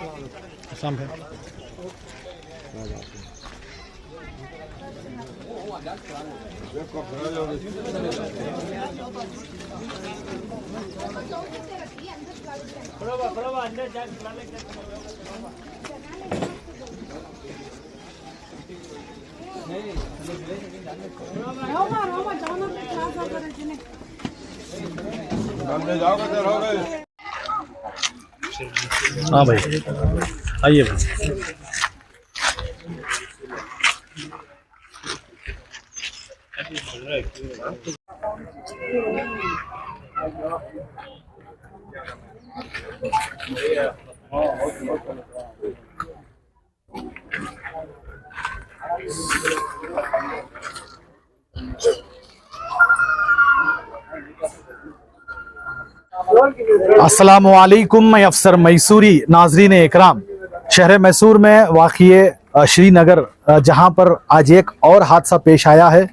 शाम है। हाँ भाई आइए भाई। अस्सलामु अलैकुम, मैं अफसर मैसूरी। नाजरीन इकराम, शहर मैसूर में वाक़िए श्रीनगर जहां पर आज एक और हादसा पेश आया है।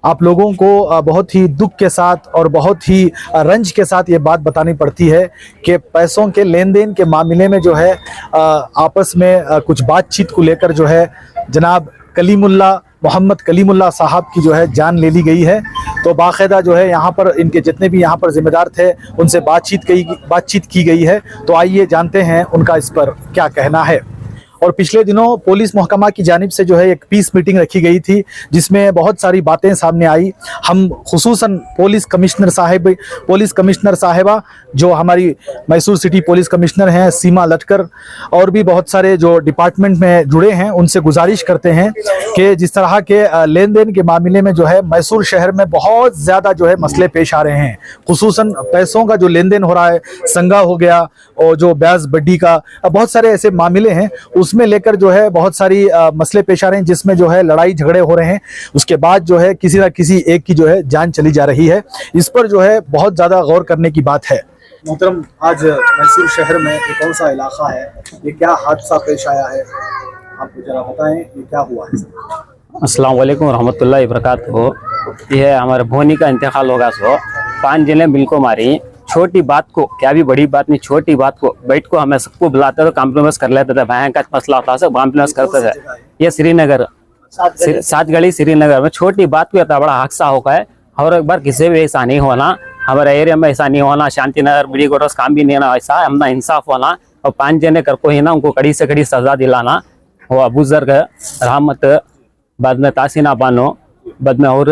आप लोगों को बहुत ही दुख के साथ और बहुत ही रंज के साथ ये बात बतानी पड़ती है कि पैसों के लेन देन के मामले में जो है आपस में कुछ बातचीत को लेकर जो है जनाब मोहम्मद कलीमुल्लाह साहब की जो है जान ले ली गई है। तो बाकायदा जो है यहाँ पर इनके जितने भी यहाँ पर जिम्मेदार थे उनसे बातचीत की गई है। तो आइए जानते हैं उनका इस पर क्या कहना है। और पिछले दिनों पुलिस महकमा की जानिब से जो है एक पीस मीटिंग रखी गई थी जिसमें बहुत सारी बातें सामने आई। हम खुसूसन पुलिस कमिश्नर साहिबा जो हमारी मैसूर सिटी पुलिस कमिश्नर हैं सीमा लटकर, और भी बहुत सारे जो डिपार्टमेंट में जुड़े हैं उनसे गुजारिश करते हैं कि जिस तरह के लेन देन के मामले में जो है मैसूर शहर में बहुत ज़्यादा जो है मसले पेश आ रहे हैं। खुसूसन पैसों का जो लेन देन हो रहा है, संगा हो गया और जो ब्याज बड्डी का, बहुत सारे ऐसे मामले हैं उसमें लेकर जो है बहुत सारी मसले पेश आ रहे हैं जिसमें जो है लड़ाई झगड़े हो रहे हैं। उसके बाद जो है किसी ना किसी एक की जो है जान चली जा रही है। इस पर जो है बहुत ज़्यादा गौर करने की बात है। मोहतरम, आज मैसूर शहर में ये कौन सा इलाका है, ये क्या हादसा पेश आया है, आपको जरा बताएं ये क्या हुआ है। अस्सलाम वालेकुम रहमतुल्लाहि वबरकातुहू। यह हमारे भोनी का इंतकाल होगा। 5 जने मिलको मारी, छोटी बात को, क्या भी बड़ी बात नहीं, छोटी बात को बैठ को हमें सबको बुलाते थे, कॉम्प्रोमाइज कर लेते थे। भाई का मसला होता है, कॉम्प्रोमाइज करते थे। ये श्रीनगर 7 गली श्रीनगर में छोटी बात को इतना बड़ा हादसा होगा है। और एक बार किसी भी ऐसा नहीं होना, हमारे एरिया में ऐसा नहीं होना, शांति नगर बड़ी कोटस काम भी नहीं होना, ऐसा हमना इंसाफ होना। और 5 जने कर को ही ना उनको कड़ी से कड़ी सजा दिलाना। वो अबूजर रहमत, बाद में तासीना बानो, बाद में और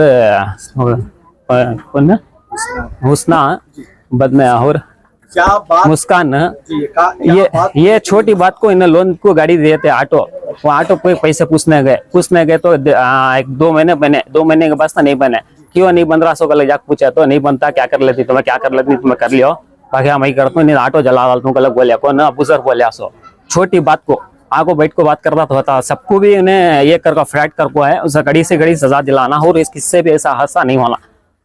हुस्ना, बाद में और मुस्कान। ये छोटी बात को इन लोन को गाड़ी दिए थे ऑटो, वो ऑटो पे पैसे पूछने गए तो 2 महीने बने। 2 महीने के बाद नहीं बने। क्यों नहीं 1500 का ले जाकर पूछा तो नहीं बनता, क्या कर लेती तुम्हें, क्या कर लेती तुम्हें कर लियो, बाकी हम ही करते नहीं, ऑटो जला डाल तुम गलत बोलिया को ना अबूजर बोलिया। सो छोटी बात को आगो बैठ को बात करता तो होता, सबको भी इन्हें ये कर फ्लैट कर को है, उसे घड़ी से घड़ी सजा दिलाना। और इस किस्से भी ऐसा हादसा नहीं होना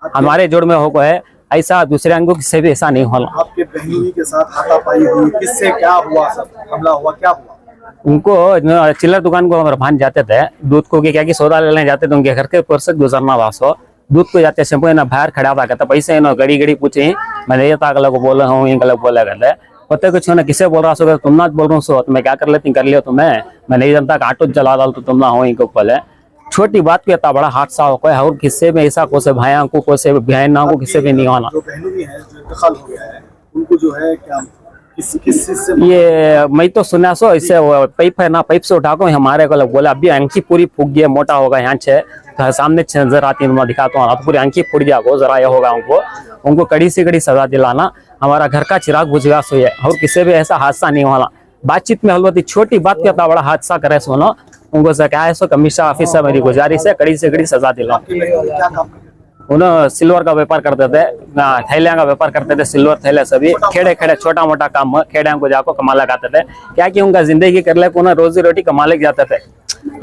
हमारे जोड़ में हो को है, ऐसा दूसरे अंगों किससे भी ऐसा नहीं होना। आपके बहनोई के साथ हाथापाई हुई, किससे क्या हुआ, सब हमला हुआ, क्या हुआ? उनको चिल्लर दुकान को हमारे भान जाते थे, दूध को क्या कि सौदा लेने जाते थे, उनके घर के ऊपर से गुजरना वासो दूध को जाते शैम्पू ना बाहर खड़ा था, कहता पैसे ना गड़ी पूछे मैंने ये गलत को बोला हूँ, ये गलत बोला कहते पता कुछ ना किसे बोल रहा सो, तुम ना बोल रहा सो, तुम्हें क्या कर लेती कर लियो तुम्हें, मैं नहीं जानता ऑटो जला डाल तो तुम ना हो बोले। छोटी बात पे इतना बड़ा हादसा हो गया और किससे भी ऐसा कोसे भाइयों को कोसे बहन को किससे भी नहीं होना। जो बहनोई है जो इंतकाल हो गया है उनको जो है क्या किस से ये मैं तो सुना सो, इससे पाइप है ना, पाइप से उठा को हमारे को बोला अभी आंखी पूरी फूक गई, मोटा होगा यहाँ से सामने नजर आती है, मैं दिखाता हूँ, पूरी आंखी फूट गया को जरा ये होगा। उनको कड़ी से कड़ी सजा दिलाना, हमारा घर का चिराग बुझ गया सो है और किसी भी ऐसा हादसा नहीं होना। बातचीत में हलवती छोटी बात के इतना बड़ा हादसा करे सोनो, उनको क्या है सो कमिश्नर ऑफिस से मेरी गुजारिश है कड़ी से कड़ी सजा दिलाओ। उन्होंने सिल्वर का व्यापार करते थे, थैलियां का व्यापार करते थे, सिल्वर थैले सभी खेड़े छोटा मोटा काम खेड़िया को जाकर कमा लगाते थे, क्या कि उनका जिंदगी कर ले उन्हें रोजी रोटी कमा ले जाते थे।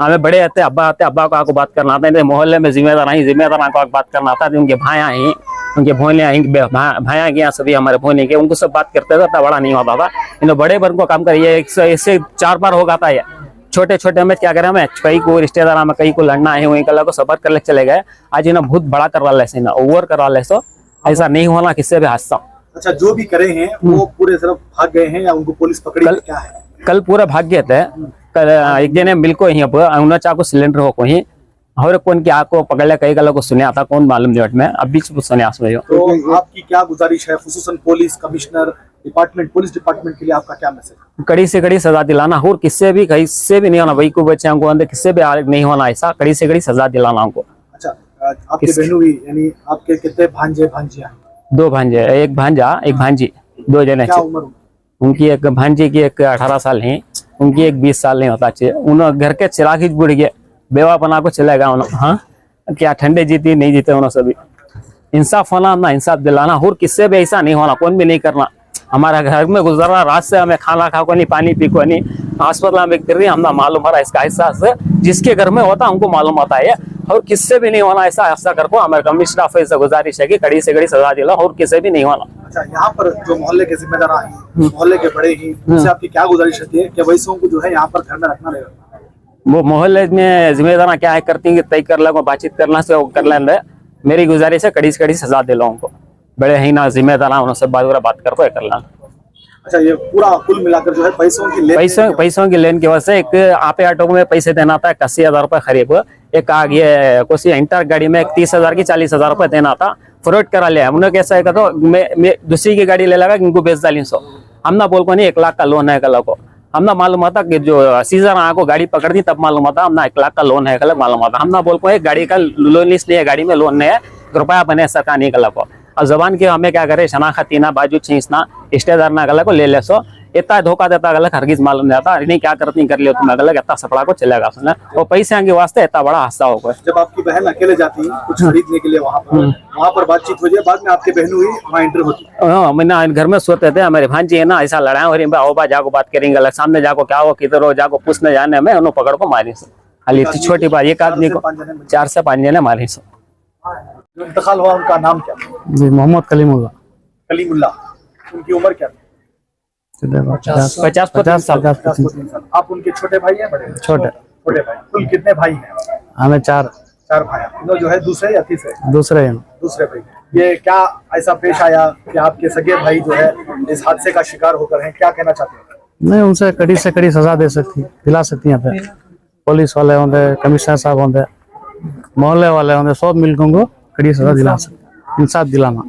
हमें बड़े आते अब्बा को आको बात करना आता है, मोहल्ले में जिम्मेदार को बात करना आता है, उनके भाया ही उनके भोलिया भाया गया सभी हमारे भोने के, उनको सब बात करते थे, इतना बड़ा नहीं होता था। इन्हें बड़े वर्ग को काम करिए, इससे 4 बार होगा था। ये छोटे छोटे में क्या करें, हमें कई को रिश्तेदार में कई को लड़ना है, वही कल को सफर कर ले चले गए, आज इन्हें बहुत बड़ा करवा ले, ओवर करवा ले, सो ऐसा नहीं होना किससे भी हादसा। अच्छा, जो भी करे हैं वो पूरे तरफ भाग गए हैं या उनको पुलिस पकड़ी क्या है? कल पूरा भाग गए थे। कल एक जने मिल को यहीं पर उन्होंने चाको सिलेंडर हो को ही और कौन की आग को पकड़ लिया, कई गलों को सुने आता कौन मालूम नहीं में अब बीच सुने आस में। तो आपकी क्या गुजारिश है, खुसूसन police commissioner department, police department के लिए आपका क्या मैसेज? कड़ी से कड़ी सजा दिलाना और किससे भी किससे भी नहीं होना भाई को बच्चे को अंदर किससे भी नहीं होना, ऐसा कड़ी से कड़ी सजा दिलाना हमको। अच्छा, आपके बहनों भी यानी आपके कितने भांजे भांजियां? 2 भांजे, एक भांजा एक भांजी, 2 जने। क्या उम्र? उनकी एक भांजी की एक 18 साल है, उनकी एक 20 साल नहीं होता चाहिए। उन घर के चिराग ही बुढ़ गए, बेवा बना को चलेगा उन्होंने। हाँ क्या ठंडे जीती नहीं जीते उन्होंने सभी। इंसाफ होना ना, इंसाफ दिलाना और किससे भी ऐसा नहीं होना, कौन भी नहीं करना। हमारा घर में गुजरा रात से हमें खाना खा को नहीं, पानी पी को नहीं, अस्पताल में गिर रही हमना मालूम है इसका एहसास जिसके घर में होता हमको मालूम होता है। और किससे भी नहीं होना ऐसा, ऐसा कर को हमारे कमिश्नर ऑफिस से गुजारिश है कि कड़ी से कड़ी सजा दिला और किसी भी नहीं होना। अच्छा, यहाँ पर जो मोहल्ले के जिम्मेदार हैं, मोहल्ले के बड़े ही, उनसे आपकी क्या गुजारिश रहती है कि वैसों को जो है यहाँ पर घर में रखना रहेगा? वो मोहल्ले में जिम्मेदार क्या है करती है, तय कर लो, बातचीत करना से कर लेंगे। मेरी गुजारिश है कड़ी से कड़ी सजा दिला उनको, बड़े ही ना जिम्मेदार उनसे बात कर को कर लेना। अच्छा, ये पूरा कुल मिलाकर जो है पैसों की लेन की वजह से एक आपे ऑटो में पैसे देना था 80,000 रुपए खरीब, एक आगे कोसी इंटर गाड़ी में 30,000 की 40,000 रुपए देना था, फ्रॉड करा लिया उन्होंने। कैसा है तो मैं दूसरी की गाड़ी ले लगा इनको बेच डाली 100 हमना बोल को नहीं 1 लाख का लोन है कल को हमना मालूम होता कि जो सीजन आको गाड़ी पकड़ दी तब मालूम होता हमना 1 लाख का लोन है कल मालूम होता। हमना बोल को एक गाड़ी का लोन इसलिए गाड़ी में लोन नहीं है, रुपया बने सरकार नहीं कल को। और जबान के हमें क्या करे शनाखत ना बाजू छींचना रिश्तेदार ना गला को ले ले सो इतना धोखा देता गलत हरगिज मालूम नहीं आता नहीं क्या करती कर लियो तुम गलत इतना सपड़ा को चलेगा सुना और पैसे के वास्ते इतना बड़ा हादसा होगा। जब आपकी बहन अकेले जाती है कुछ खरीदने के लिए वहाँ पर बातचीत हो जाए, बाद में आपके बहनों ही वहाँ एंटर होती है। मैंने घर में सोते थे हमारे भांजी है ना ऐसा लड़ाई हो रही आओ बा जाको बात करेंगे अलग सामने जाको क्या हो किधर हो जाको पूछने जाने में उन्होंने पकड़ को मारी खाली छोटी बात एक आदमी को 4 से 5 जने मारी। जो इंतकाल हुआ उनका नाम क्या? जी मोहम्मद कलीमुल्लाह। कलीमुल्लाह। उनकी उम्र क्या? 50 साल। आप उनके छोटे भाई हैं बड़े? छोटे भाई। कुल कितने भाई हैं? हमें 4 भाई। इन्हों जो है दूसरे या तीसरे? दूसरे हैं। दूसरे भाई। ये क्या ऐसा पेश आया कि आपके सगे भाई जो है इस हादसे का शिकार होकर हैं, क्या कहना चाहते हैं? नहीं उनसे कड़ी से कड़ी सजा दे सकती दिला सकती है। पुलिस वाले होंगे, कमिश्नर साहब होंगे, मोहल्ले वाले होंगे, सब मिलकर उनको कड़ी सजा दिला सकते, इंसाफ दिलाना।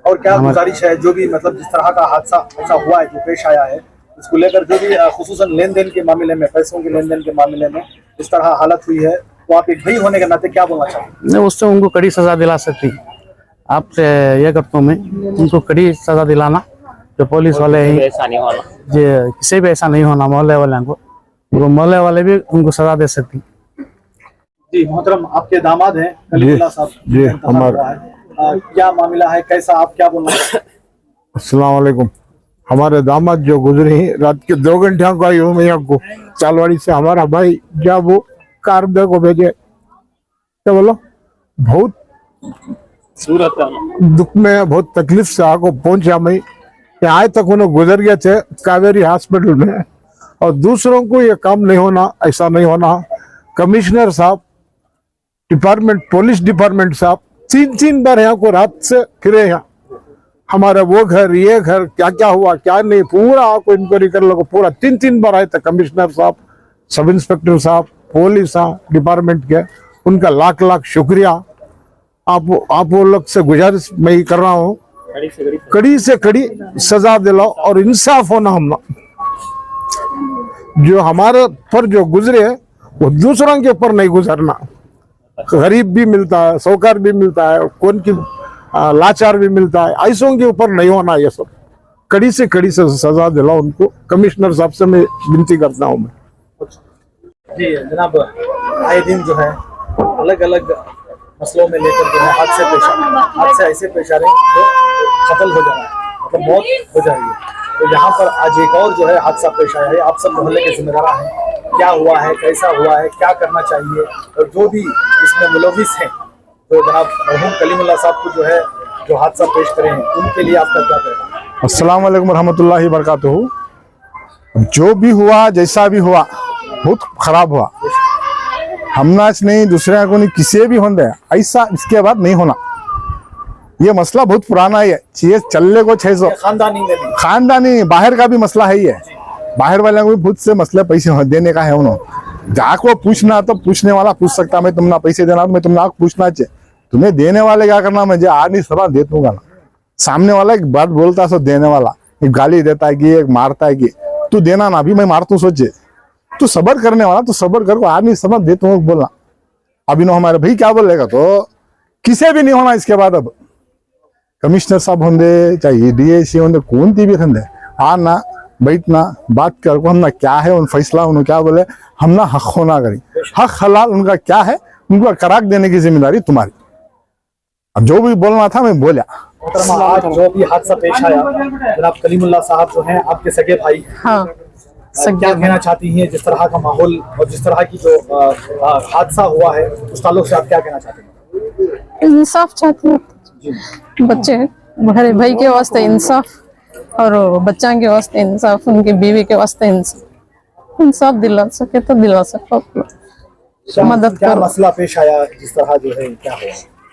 और क्या गुजारिश है जो भी मतलब जिस तरह का हादसा ऐसा हुआ है जो पेश आया है इसको लेकर जो भी खुसूसन लेन देन के मामले में, पैसों के लेन देन के मामले में इस तरह हालत हुई है तो आप एक भाई होने के नाते क्या बोलना चाहते हैं? नहीं उससे उनको कड़ी सजा दिला सकती। आपसे ये करता हूँ मैं उनको कड़ी सजा दिलाना, जो पुलिस वाले ही ऐसा नहीं होना, जो किसी भी ऐसा नहीं होना, मोहल्ले वाले को मोहल्ले वाले भी उनको सजा दे सकती। जी मोहतरम, आपके दामाद हैं कलीमुल्लाह साहब जी हमारा क्या मामला है, कैसा, आप क्या बोलना चाहते हैं? अस्सलाम वालेकुम। हमारे दामाद जो गुजरे हैं रात के 2 घंटे का यूं मैं आपको चालवाड़ी से हमारा भाई जब वो कार दे को भेजे तो बोलो बहुत सूरत दुख में बहुत तकलीफ से आको पहुंचा मैं यहाँ तक उन्हें गुजर गए थे कावेरी हॉस्पिटल में। और दूसरों को ये काम नहीं होना, ऐसा नहीं होना। कमिश्नर साहब, डिपार्टमेंट, पुलिस डिपार्टमेंट साहब 3 बार यहाँ को रात से फिरे यहाँ हमारे वो घर ये घर क्या क्या हुआ क्या नहीं पूरा आपको इंक्वायरी कर लो। पूरा 3 बार आए थे कमिश्नर साहब, सब इंस्पेक्टर साहब, पुलिस डिपार्टमेंट के, उनका लाख लाख शुक्रिया। आप वो लोग से गुजारिश मैं ही कर रहा हूँ कड़ी से कड़ी सजा दिलाओ और इंसाफ होना। हम जो हमारे पर जो गुजरे वो दूसरों के ऊपर नहीं गुजरना। गरीब भी मिलता है, सौकार भी मिलता है, कौन की लाचार भी मिलता है, ऐसों के ऊपर नहीं होना। ये सब कड़ी से कड़ी से सजा दिलाओ उनको। कमिश्नर साहब से मैं विनती करता हूँ मैं। जी जनाब, आए दिन जो है अलग अलग मसलों में लेकर जो है हादसे पेश आ रहे हैं, हादसे ऐसे पेश आ रहे हैं जो कत्ल हो जा रहा है, मतलब मौत हो जा रही है। तो यहाँ पर आज एक और जो है हादसा पेश आया है। आप सब मोहल्ले के जिम्मेदार हैं, क्या हुआ है, कैसा हुआ है, क्या करना चाहिए, और जो भी इसमें मुलविस हैं तो जनाब मरहूम कलीमुल्लाह साहब को जो है जो हादसा पेश करे हैं उनके लिए आपका क्या कहना है? अस्सलाम वालेकुम रहमतुल्लाहि बरकातुहू। जो भी हुआ जैसा भी हुआ बहुत खराब हुआ। हमना नहीं दूसरे को नहीं किसी भी होने ऐसा इसके बाद नहीं होना। ये मसला बहुत पुराना है, ये चलने को 600 खानदानी में भी खानदानी बाहर का भी मसला है। ये बाहर वाले को भी खुद से मसले पैसे देने का है उन्होंने जाको पूछना तो पूछने वाला पूछ सकता मैं तुमने पैसे देना मैं तुमने आके पूछना चाहिए तुम्हें देने वाले क्या करना मैं जो आज नहीं सलाह दे दूंगा ना सामने वाला एक बात बोलता है सो देने वाला एक गाली देता है कि एक मारता है कि तू देना ना अभी मैं मारता हूँ सोचे तू सबर करने वाला तू सबर कर आज नहीं समझ दे तू बोलना अभी नो हमारे भाई क्या बोलेगा तो किसे भी नहीं होना इसके बाद अब कमिश्नर साहब होंगे चाहे डीएसी होंगे कौन सी भी होंगे आना बैठना बात कर को हमने क्या है उन फैसला उन्होंने क्या बोले हमने हक होना करी हक हलाल उनका क्या है उनको कराक देने की जिम्मेदारी तुम्हारी अब जो भी बोलना था मैं बोला मोहतरमा, आज जो भी हादसा पेश आया, जनाब कलीमुल्लाह साहब जो हैं आपके सगे भाई, हाँ क्या कहना चाहती हैं जिस तरह का माहौल और जिस तरह की जो हादसा हुआ है उस ताल्लुक से आप क्या कहना चाहते हैं? इंसाफ चाहते हैं बच्चे हमारे भाई के वास्ते इंसाफ और बच्चा के वास्ते इंसाफ उनकी बीवी के वास्ते इंसाफ दिला सके तो दिला सको मदद क्या करो मसला पेश आया जिस तरह जो है क्या हुआ?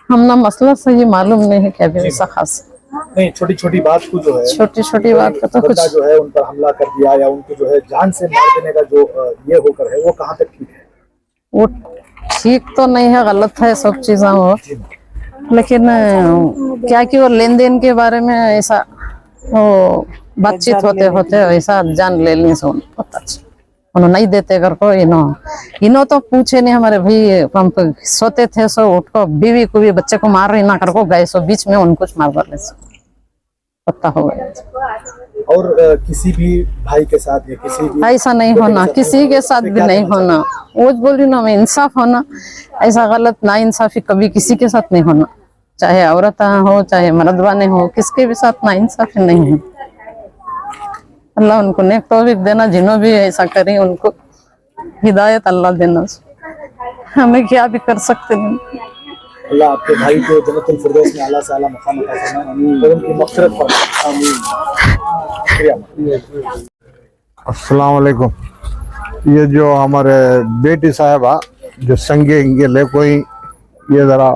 हमना मसला सही मालूम नहीं है क्या भी ऐसा खास नहीं, छोटी छोटी बात को जो है छोटी छोटी बात का तो कुछ बंदा जो है उन पर हमला कर दिया या उनको जो है जान से मार देने का जो ये होकर है वो कहाँ तक ठीक है? वो ठीक तो नहीं है गलत है सब चीजें वो लेकिन क्या कि वो लेन देन के बारे में ऐसा वो बातचीत होते होते ऐसा जान ले लेने से पता उन्होंने नहीं देते कर को इनो तो पूछे नहीं हमारे भाई हम सोते थे सो उठो बीवी को भी बच्चे को मार रही ना कर को गए सो बीच में उनको कुछ मार डाले सो पता हो गया और किसी भी भाई के साथ या किसी भी ऐसा नहीं होना किसी के साथ भी नहीं होना वो बोल रही ना मैं इंसाफ होना ऐसा गलत ना इंसाफी कभी किसी के साथ नहीं होना चाहे औरत हो चाहे मर्दवाने हो किसके भी साथ ना इंसाफी नहीं है अल्लाह उनको नेक तौफीक देना जिन्हों भी ऐसा करें उनको हिदायत अल्लाह देना हमें क्या भी कर सकते नहीं अल्लाह आपके भाई को जन्नतुल फिरदौस में आला से आला मकाम अता फरमाए और उनकी मग़फ़िरत फरमाए आमीन। शुक्रिया। अस्सलाम वालेकुम। ये जो हमारे बेटी साहबा जो संगे इंगे ले कोई ये जरा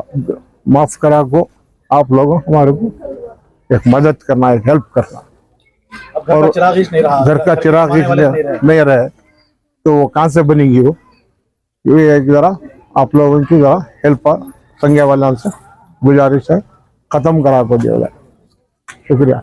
माफ करा को आप लोगों हमारे को एक मदद करना एक हेल्प करना अब घर का चिराग नहीं रहा, घर का चिराग नहीं रहे तो वो कहाँ से बनेगी वो ये एक जरा आप लोगों की जरा हेल्प संज्ञा वाला से गुजारिश है खत्म करा को दिया जाए। शुक्रिया।